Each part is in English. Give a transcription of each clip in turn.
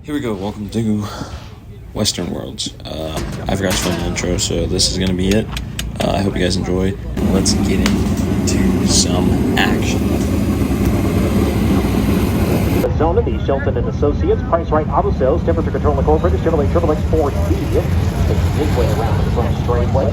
Here we go, welcome to Western Worlds. I forgot to film the intro, so this is going to be it. I hope you guys enjoy. Let's get into some action. Zona, the Shelton and Associates, Price Right Auto Sales, Temperature Control Incorporated, Chevrolet Triple X 4D, takes midway around the front straightaway.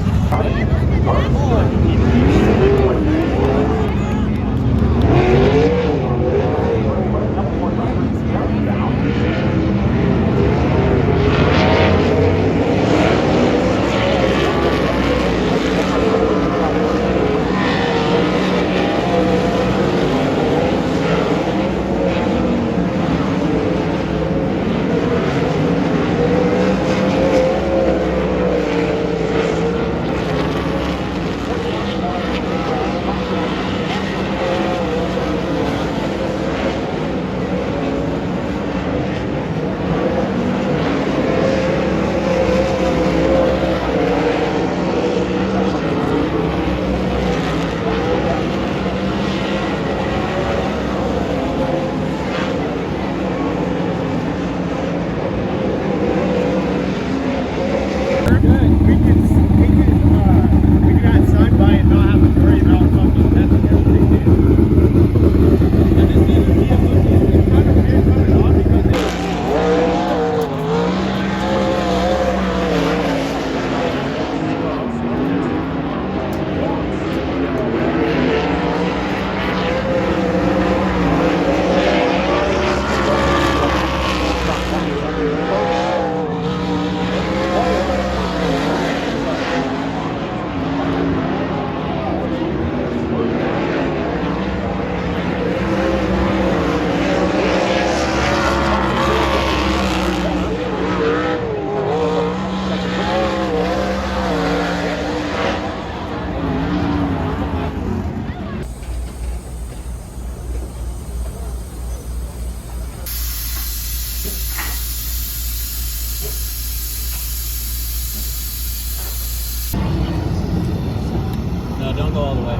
No, don't go all the way.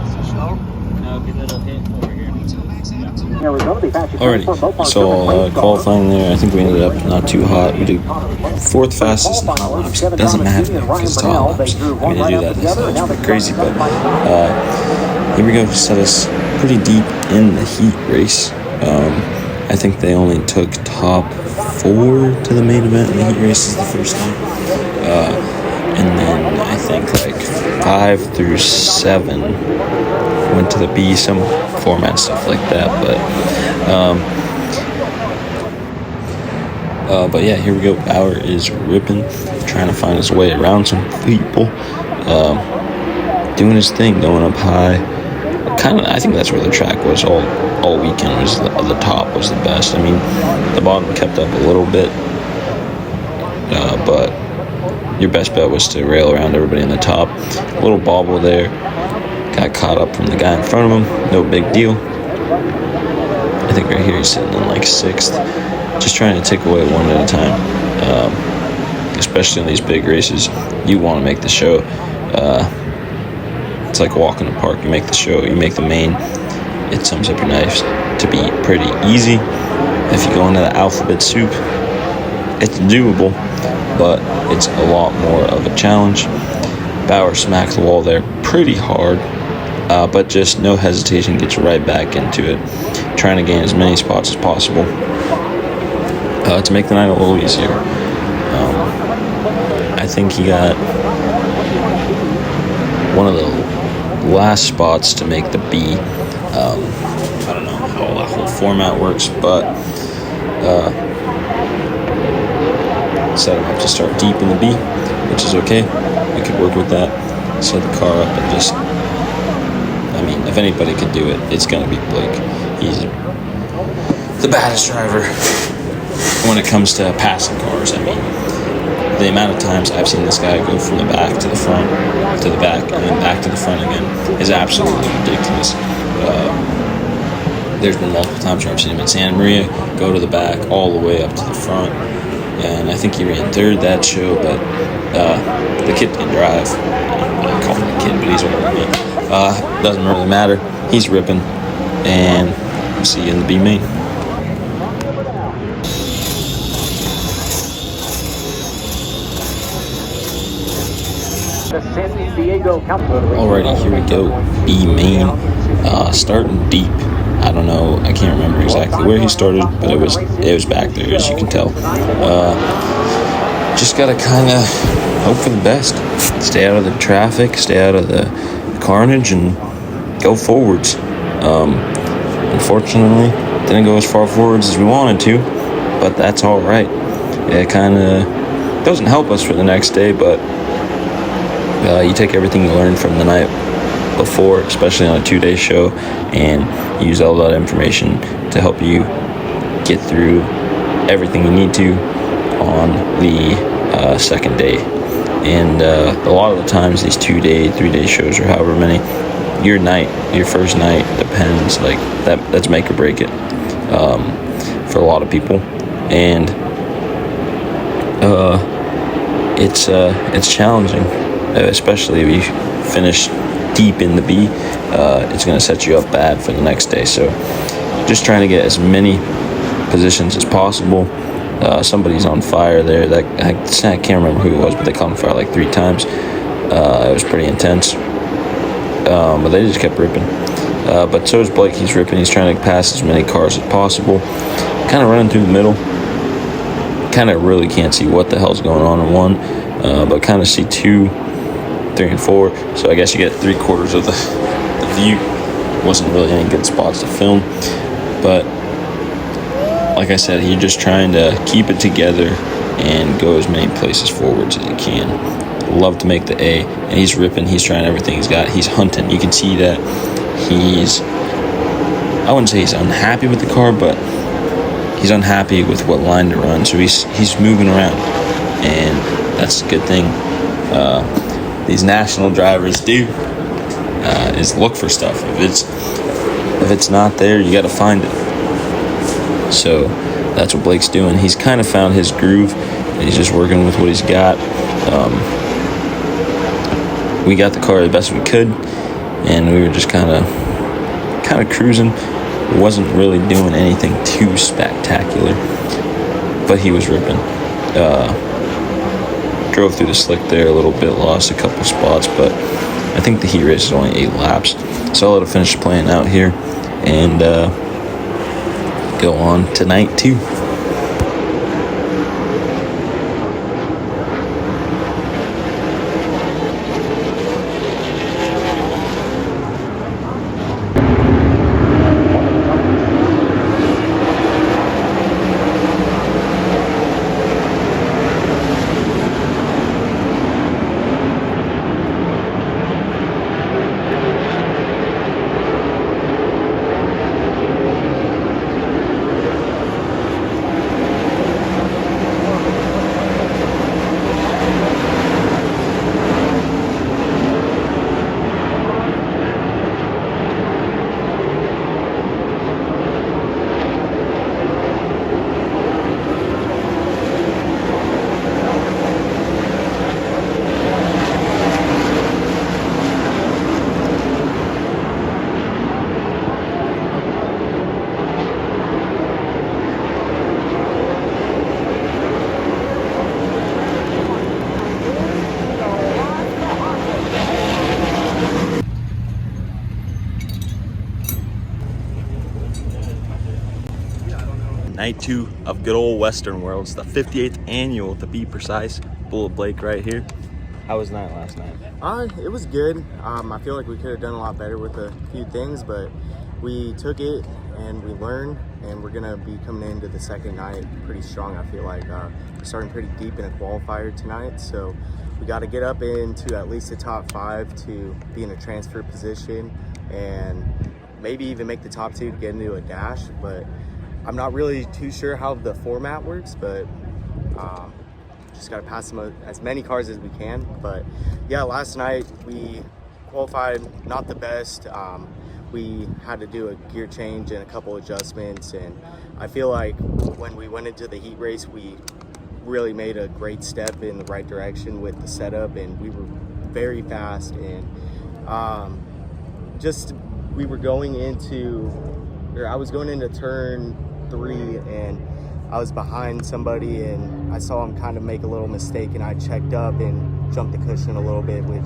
No, because it'll hit over here. Alrighty, so qualifying there, I think we ended up not too hot. We did fourth fastest in hot laps. Doesn't matter because it's hot laps. I'm going to do that instead. It's pretty crazy, but here we go. Set us pretty deep in the heat race. I think they only took top 4 to the main event in the heat races the first time. And then I think like 5 through 7 went to the B, some format stuff like that. But yeah, here we go. Bauer is ripping, trying to find his way around some people, doing his thing, going up high. I think that's where the track was all weekend. Was the top was the best. I mean, the bottom kept up a little bit, but your best bet was to rail around everybody in the top. A little bobble there. Got caught up from the guy in front of him. No big deal. I think right here he's sitting in like 6th. Just trying to take away one at a time. Especially in these big races, you want to make the show. It's like walking the park. You make the show. You make the main. It sums up your nights to be pretty easy. If you go into the alphabet soup, it's doable, but it's a lot more of a challenge. Bauer smacked the wall there pretty hard, but just no hesitation, gets right back into it, trying to gain as many spots as possible to make the night a little easier. I think he got one of the last spots to make the B. I don't know how that whole format works, but set him up to start deep in the B, which is okay. We could work with that. Set the car up and just, I mean, if anybody could do it, it's going to be Blake. He's the baddest driver when it comes to passing cars. I mean, the amount of times I've seen this guy go from the back to the front, to the back, and then back to the front again is absolutely ridiculous. There's been multiple times where I've seen him in Santa Maria go to the back all the way up to the front, and I think he ran 3rd that show, but the kid can drive. I call him a kid, but he's older than me. Doesn't really matter. He's ripping, and see you in the B main. The San Diego Cowboys. Alrighty, here we go. B main, starting deep. I don't know, I can't remember exactly where he started, but it was back there, as you can tell. Just gotta kind of hope for the best. Stay out of the traffic, stay out of the carnage, and go forwards. Unfortunately, didn't go as far forwards as we wanted to, but that's all right. It kind of doesn't help us for the next day, but you take everything you learned from the night before, especially on a 2-day show, and use all that information to help you get through everything you need to on the second day. And a lot of the times these 2-day, 3-day shows, or however many, your first night depends, like that's make or break it for a lot of people. And it's challenging, especially if you finish deep in the B. It's going to set you up bad for the next day. So just trying to get as many positions as possible. Somebody's on fire there. That I can't remember who it was, but they caught on fire like 3 times. It was pretty intense. But they just kept ripping. But so is Blake. He's ripping. He's trying to pass as many cars as possible. Kind of running through the middle. Kind of really can't see what the hell's going on in 1, but kind of see 2, 3, and 4. So I guess you get 3/4 of the view. Wasn't really any good spots to film. But like I said, you're just trying to keep it together and go as many places forwards as you can. Love to make the A, and he's ripping. He's trying everything he's got. He's hunting. You can see that I wouldn't say he's unhappy with the car, but he's unhappy with what line to run. So he's moving around, and that's a good thing. These national drivers do is look for stuff. If it's not there, you got to find it. So that's what Blake's doing. He's kind of found his groove, and he's just working with what he's got. We got the car the best we could, and we were just kind of cruising. Wasn't really doing anything too spectacular, but he was ripping. Drove through the slick there a little bit, lost a couple spots, but I think the heat race is only 8 laps, so I'll let it finish playing out here and go on to night 2. Night 2 of good old Western World. It's the 58th annual, to be precise. Bullet Blake right here. How was night last night? It was good. I feel like we could have done a lot better with a few things, but we took it and we learned, and we're gonna be coming into the second night pretty strong. I feel like we're starting pretty deep in a qualifier tonight, so we got to get up into at least the top 5 to be in a transfer position, and maybe even make the top 2 to get into a dash. But I'm not really too sure how the format works, but just got to pass as many cars as we can. But yeah, last night we qualified not the best. We had to do a gear change and a couple adjustments, and I feel like when we went into the heat race, we really made a great step in the right direction with the setup, and we were very fast. And we were going into, or I was going into turn 3, and I was behind somebody and I saw him kind of make a little mistake, and I checked up and jumped the cushion a little bit, which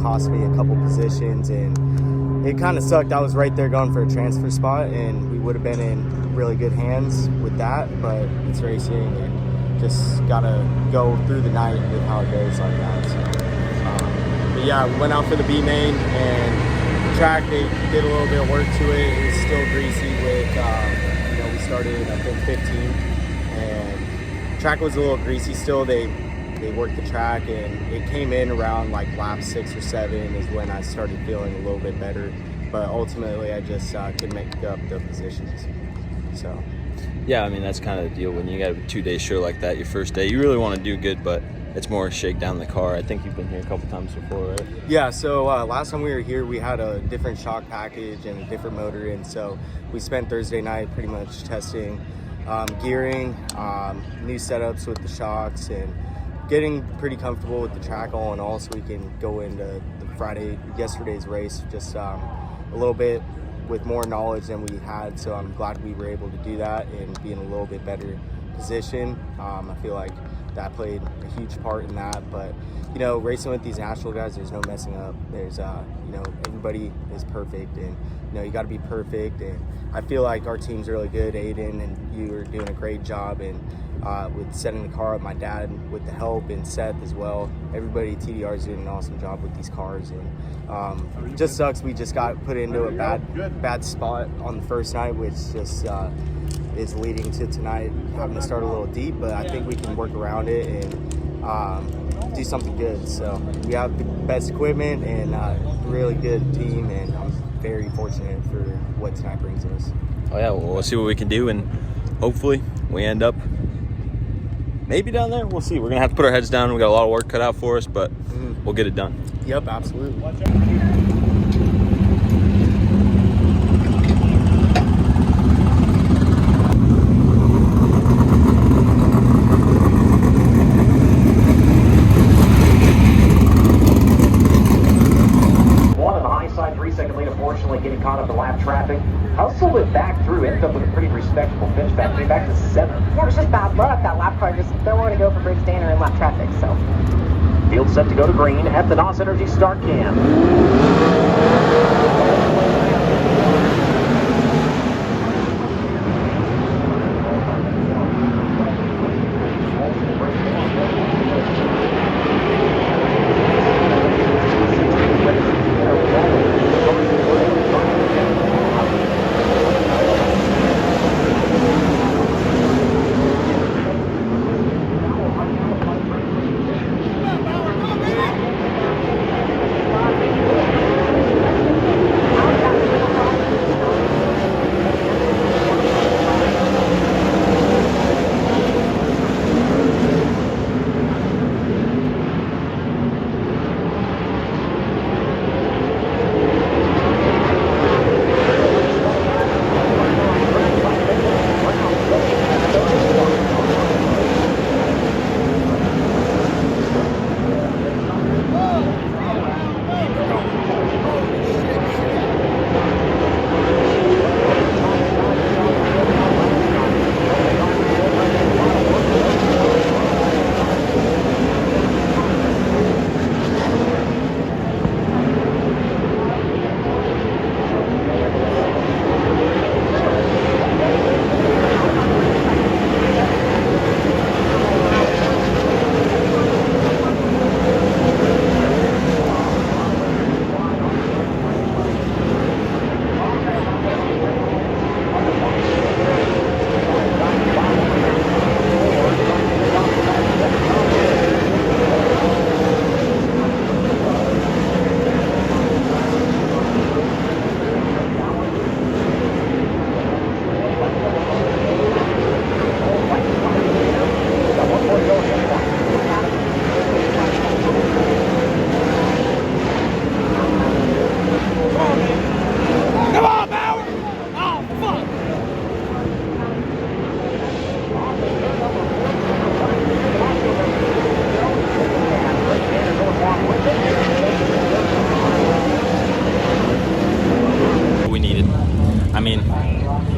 cost me a couple positions, and it kind of sucked. I was right there going for a transfer spot, and we would have been in really good hands with that, but it's racing and just gotta go through the night with how it goes like that. So, but yeah, we went out for the B main, and track, they did a little bit of work to it. It was still greasy with we started, I think, 15, and track was a little greasy still. They worked the track, and it came in around like lap 6 or 7 is when I started feeling a little bit better. But ultimately, I just couldn't make up the positions. So, yeah, I mean, that's kind of the deal when you got a 2-day show like that. Your first day, you really want to do good, but it's more shake down the car. I think you've been here a couple times before, right? Yeah, so last time we were here, we had a different shock package and a different motor, and so we spent Thursday night pretty much testing gearing, new setups with the shocks, and getting pretty comfortable with the track all in all, so we can go into yesterday's race just a little bit with more knowledge than we had. So I'm glad we were able to do that and be in a little bit better position. I feel like that played a huge part in that, but racing with these national guys, there's no messing up. There's everybody is perfect, and you got to be perfect, and I feel like our team's really good. Aiden and you are doing a great job, and with setting the car up, my dad with the help, and Seth as well. Everybody at TDR is doing an awesome job with these cars, and it just sucks we just got put into a bad spot on the first night, which just is leading to tonight having to start a little deep, but I think we can work around it and do something good. So we have the best equipment and a really good team, and I'm very fortunate for what tonight brings us. Oh yeah, well, we'll see what we can do, and hopefully we end up maybe down there. We'll see. We're gonna have to put our heads down. We got a lot of work cut out for us, but we'll get it done. Yep, absolutely. Getting caught up in lap traffic, hustled it back through, ended up with a pretty respectable finish back, came back to 7th. Yeah, it was just bad luck. That lap car just don't want to go for Bridge Danner in lap traffic, so. Field set to go to green at the NOS Energy start cam.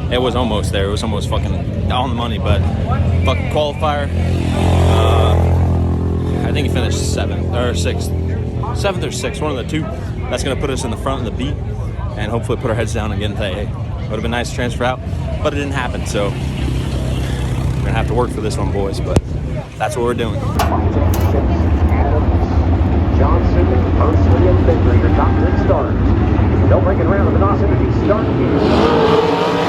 It was almost there. It was almost fucking on the money, but fucking qualifier. I think he finished 7th or 6th. 7th or 6th, one of the two. That's going to put us in the front of the beat and hopefully put our heads down and get into AA. Would have been nice to transfer out, but it didn't happen, so we're going to have to work for this one, boys, but that's what we're doing. Johnson, Pursley, and Bender, your top 10 starters. They'll bring it around to the NOS Energy start here.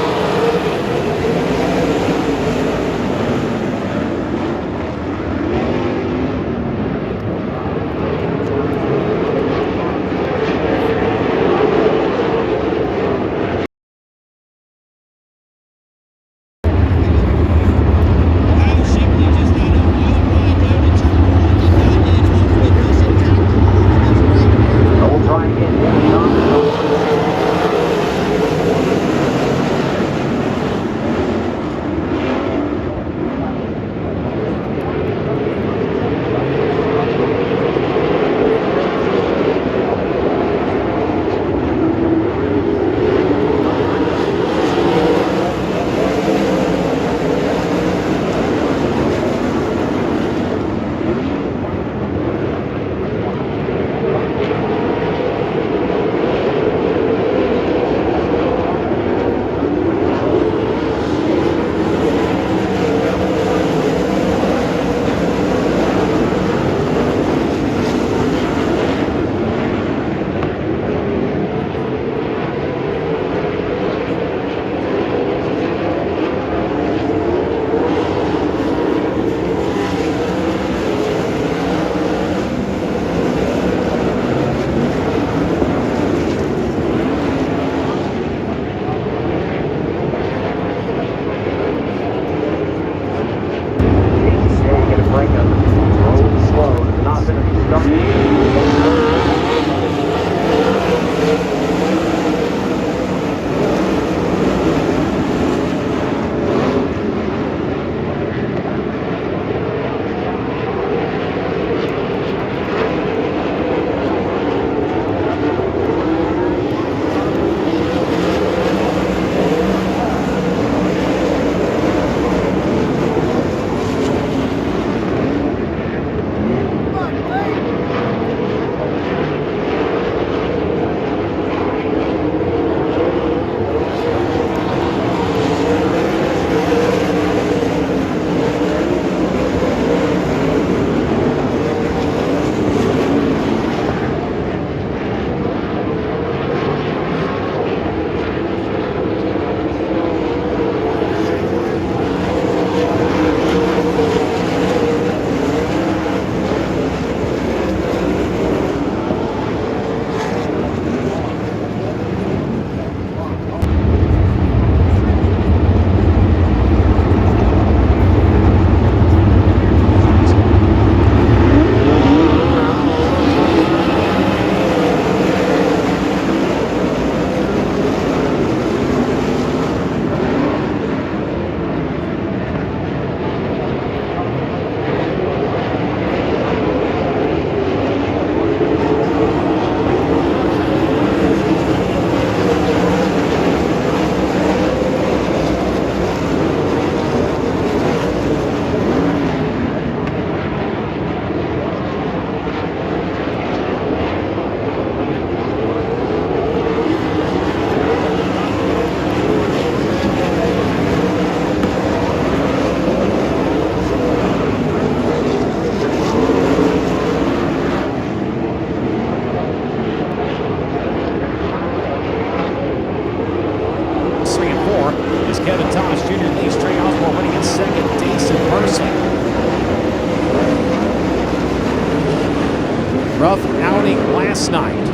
Rough outing last night.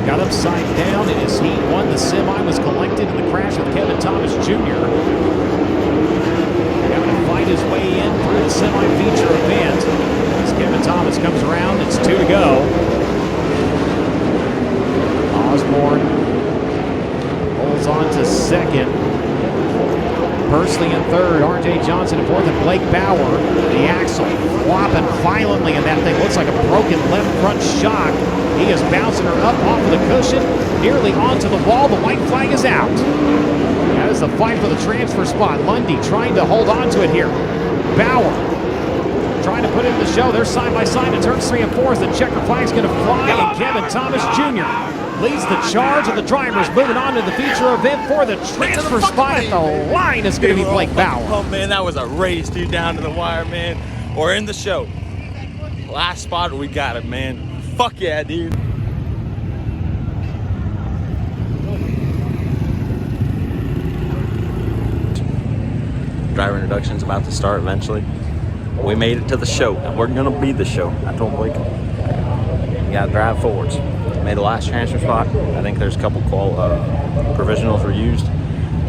Got upside down in his heat one. The semi was collected in the crash with Kevin Thomas Jr. Having to fight his way in through the semi-feature event. As Kevin Thomas comes around, it's 2 to go. Osborne holds on to second. Pursley in third, R.J. Johnson in fourth, and Blake Bauer, the axle, flopping violently in that thing. Looks like a broken left front shock. He is bouncing her up off of the cushion, nearly onto the wall. The white flag is out. As continues the fight for the transfer spot. Lundy trying to hold on to it here. Bauer trying to put it in the show. They're side by side in turns 3 and 4 as the checker flag's going to fly, and Kevin Thomas Jr. leads the charge, and the drivers moving on to the feature event for the transfer spot at the line. Is going to be Blake Bauer. Oh, man, that was a race, dude, down to the wire, man. We're in the show. Last spot, we got it, man. Fuck yeah, dude. Driver introduction's about to start eventually. We made it to the show, and we're gonna be the show. I told Blake, you gotta drive forwards. Made the last transfer spot. I think there's a couple provisionals were used,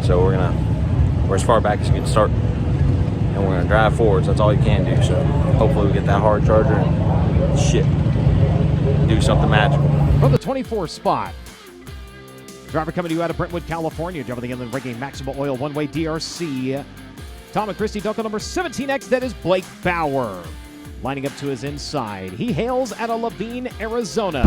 so we're as far back as you can start, and we're gonna drive forwards. That's all you can do. So hopefully we get that hard charger and shit, do something magical. From the 24th spot, driver coming to you out of Brentwood, California, driving the inland ranking Maximum Oil one-way DRC. Tom and Christie Dunkel number 17X, that is Blake Bauer. Lining up to his inside. He hails out of Laveen, Arizona.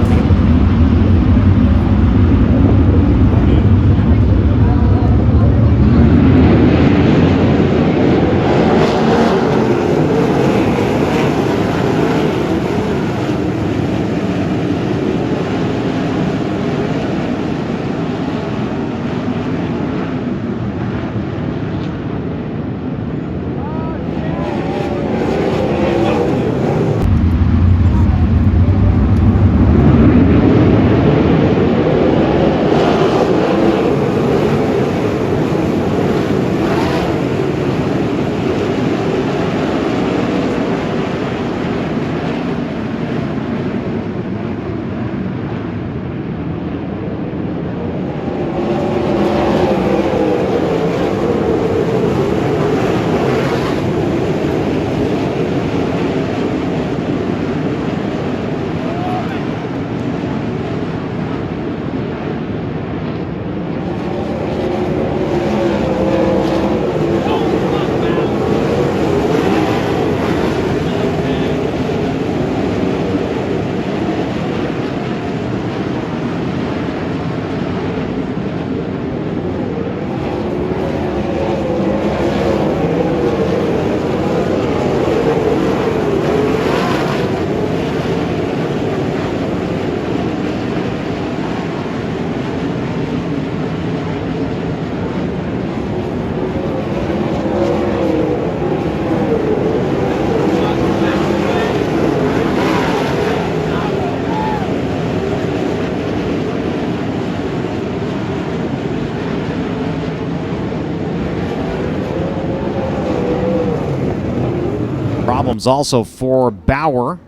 Problems also for Bauer.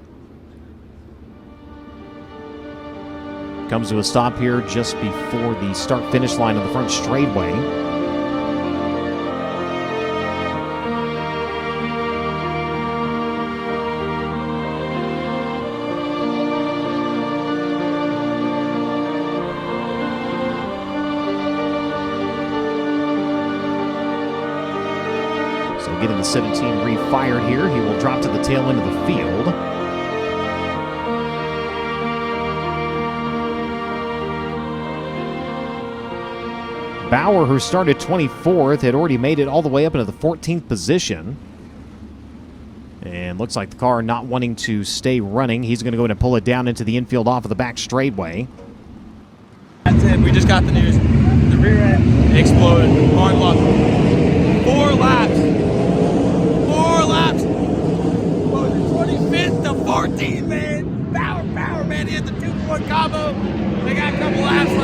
Comes to a stop here just before the start-finish line of the front straightaway. Getting the 17 refired here. He will drop to the tail end of the field. Bauer, who started 24th, had already made it all the way up into the 14th position. And looks like the car not wanting to stay running. He's going to go ahead and pull it down into the infield off of the back straightaway. That's it. We just got the news. The rear end exploded. Hard luck. 4 laps. 4 laps. What was it, 25th to 14th, man. Bauer, man. He had the 2-point combo. They got a couple laps left.